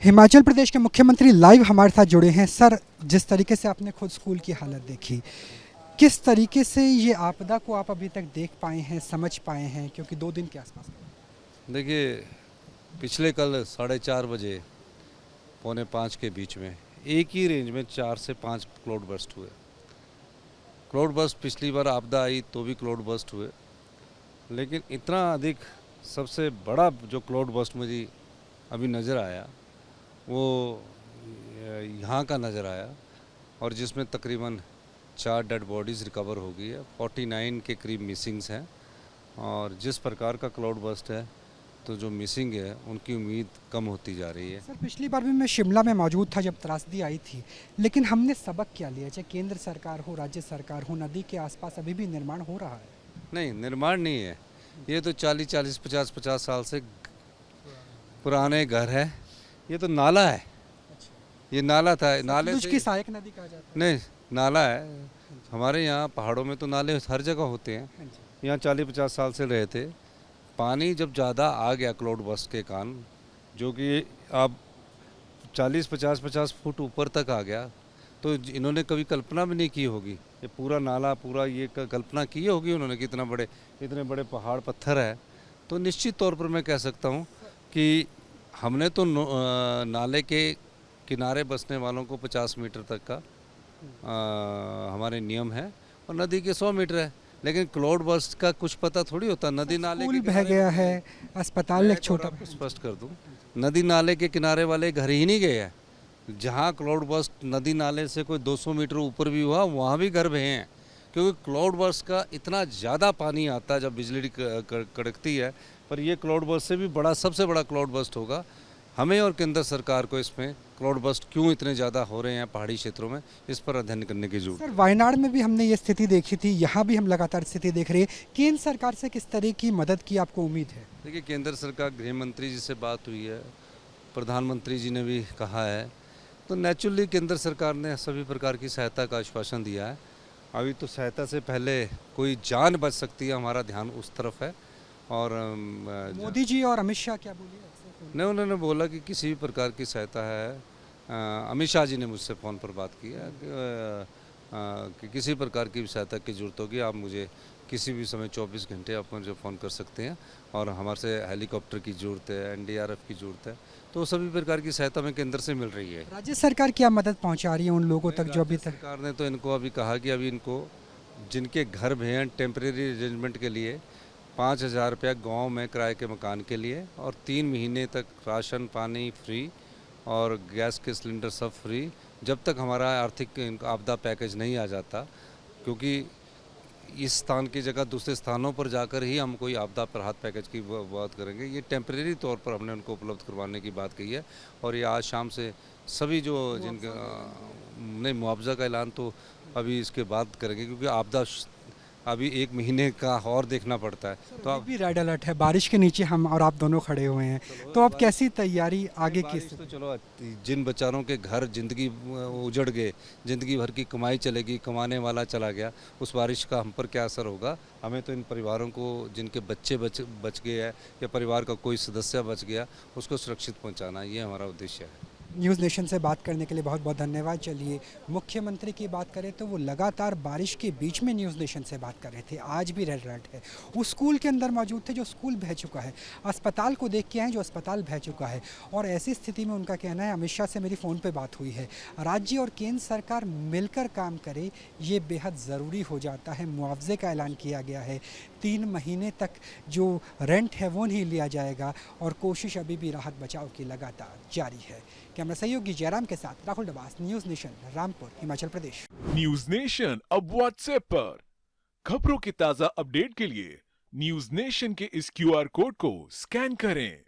हिमाचल प्रदेश के मुख्यमंत्री लाइव हमारे साथ जुड़े हैं। सर, जिस तरीके से आपने खुद स्कूल की हालत देखी, किस तरीके से ये आपदा को आप अभी तक देख पाए हैं, समझ पाए हैं, क्योंकि 2 दिन के आसपास। देखिए, पिछले कल 4:30 बजे पौने 5 के बीच में एक ही रेंज में 4 से 5 क्लाउड बर्स्ट हुए। क्लाउड बर्स्ट पिछली बार आपदा आई तो भी क्लाउड बर्स्ट हुए, लेकिन इतना अधिक सबसे बड़ा जो क्लाउड बर्स्ट मुझे अभी नज़र आया वो यहाँ का नज़र आया, और जिसमें तकरीबन 4 डेड बॉडीज़ रिकवर हो गई है, 49 के करीब मिसिंग्स हैं। और जिस प्रकार का क्लाउड बर्स्ट है तो जो मिसिंग है उनकी उम्मीद कम होती जा रही है। सर, पिछली बार भी मैं शिमला में मौजूद था जब त्रासदी आई थी, लेकिन हमने सबक क्या लिया? चाहे केंद्र सरकार हो, राज्य सरकार हो, नदी के आसपास अभी भी निर्माण हो रहा है। नहीं, निर्माण नहीं है, ये तो 40-40, 50-50 साल से पुराने घर है। ये तो नाला है, ये नाला था, नाले सतलुज से की सहायक नदी कहा जाता है। नहीं, नाला है। हमारे यहाँ पहाड़ों में तो नाले हर जगह होते हैं। हाँ जी। यहाँ 40-50 साल से रहे थे। पानी जब ज़्यादा आ गया क्लाउड बर्स्ट के कारण, जो कि अब 40-50 फुट ऊपर तक आ गया, तो इन्होंने कभी कल्पना भी नहीं की होगी। ये पूरा नाला, पूरा ये कल्पना की होगी उन्होंने कि इतने बड़े पहाड़ पत्थर है। तो निश्चित तौर पर मैं कह सकता हूँ कि हमने तो नाले के किनारे बसने वालों को 50 मीटर तक का हमारे नियम है, और नदी के 100 मीटर है। लेकिन क्लाउड बर्स्ट का कुछ पता थोड़ी होता। नदी नाले स्कूल के बह किनारे गया है, अस्पताल मैं एक एक और छोटा। आपको स्पष्ट कर दूं, नदी नाले के किनारे वाले घर ही नहीं गए हैं। जहां क्लाउड बर्स्ट नदी नाले से कोई 200 मीटर ऊपर भी हुआ, वहां भी घर बहे हैं, क्योंकि क्लाउड बर्स्ट का इतना ज़्यादा पानी आता है जब बिजली कड़कती है। पर ये क्लाउड बर्स्ट से भी बड़ा, सबसे बड़ा क्लाउड बर्स्ट होगा। हमें और केंद्र सरकार को इसमें क्लाउड बर्स्ट क्यों इतने ज़्यादा हो रहे हैं पहाड़ी क्षेत्रों में, इस पर अध्ययन करने की जरूरत है। सर, वायनाड में भी हमने ये स्थिति देखी थी, यहाँ भी हम लगातार स्थिति देख रहे हैं। केंद्र सरकार से किस तरह की मदद की आपको उम्मीद है? देखिए, केंद्र सरकार, गृह मंत्री जी से बात हुई है, प्रधानमंत्री जी ने भी कहा है, तो नेचुरली केंद्र सरकार ने सभी प्रकार की सहायता का आश्वासन दिया है। अभी तो सहायता से पहले कोई जान बच सकती है, हमारा ध्यान उस तरफ है। और मोदी जी और अमित शाह क्या बोले? नहीं, उन्होंने बोला कि किसी भी प्रकार की सहायता है। अमित शाह जी ने मुझसे फ़ोन पर बात की है कि किसी प्रकार की भी सहायता की ज़रूरत होगी, आप मुझे किसी भी समय 24 घंटे आप मुझे फ़ोन कर सकते हैं। और हमारे से हेलीकॉप्टर की ज़रूरत है, एनडीआरएफ की ज़रूरत है, तो सभी प्रकार की सहायता हमें केंद्र से मिल रही है। राज्य सरकार क्या मदद पहुंचा रही है उन लोगों तक जो अभी राज्य तक? सरकार ने तो इनको अभी कहा कि अभी इनको जिनके घर हैं टेम्परेरी अरेंजमेंट के लिए 5,000 रुपया गाँव में किराए के मकान के लिए, और 3 महीने तक राशन पानी फ्री और गैस के सिलेंडर सब फ्री, जब तक हमारा आर्थिक आपदा पैकेज नहीं आ जाता। क्योंकि इस स्थान की जगह दूसरे स्थानों पर जाकर ही हम कोई आपदा राहत पैकेज की बात करेंगे। ये टेम्परेरी तौर पर हमने उनको उपलब्ध करवाने की बात कही है। और ये आज शाम से सभी जो जिनका नहीं, मुआवजा का ऐलान तो अभी इसके बाद करेंगे, क्योंकि आपदा अभी 1 महीने का और देखना पड़ता है। तो अभी भी रेड अलर्ट है, बारिश के नीचे हम और आप दोनों खड़े हुए हैं, तो अब कैसी तैयारी आगे की? बारिश तो चलो, जिन बेचारों के घर जिंदगी उजड़ गए, जिंदगी भर की कमाई चलेगी, कमाने वाला चला गया, उस बारिश का हम पर क्या असर होगा? हमें तो इन परिवारों को, जिनके बच्चे बच गए हैं या परिवार का कोई सदस्य बच गया, उसको सुरक्षित पहुंचाना, ये हमारा उद्देश्य है। न्यूज़ नेशन से बात करने के लिए बहुत बहुत धन्यवाद। चलिए, मुख्यमंत्री की बात करें तो वो लगातार बारिश के बीच में न्यूज़ नेशन से बात कर रहे थे। आज भी रेड अलर्ट है। वो स्कूल के अंदर मौजूद थे जो स्कूल बह चुका है, अस्पताल को देख के आए जो अस्पताल बह चुका है। और ऐसी स्थिति में उनका कहना है, अमित शाह से मेरी फ़ोन पे बात हुई है, राज्य और केंद्र सरकार मिलकर काम करे, ये बेहद ज़रूरी हो जाता है। मुआवजे का ऐलान किया गया है, 3 महीने तक जो रेंट है वो नहीं लिया जाएगा, और कोशिश अभी भी राहत बचाव की लगातार जारी है। कैमरा सहयोगी जयराम के साथ Rahul Dabas, news nation, Rampur, Himachal Pradesh. News nation अब व्हाट्सएप पर खबरों की ताजा अपडेट के लिए न्यूज नेशन के इस क्यूआर कोड को स्कैन करें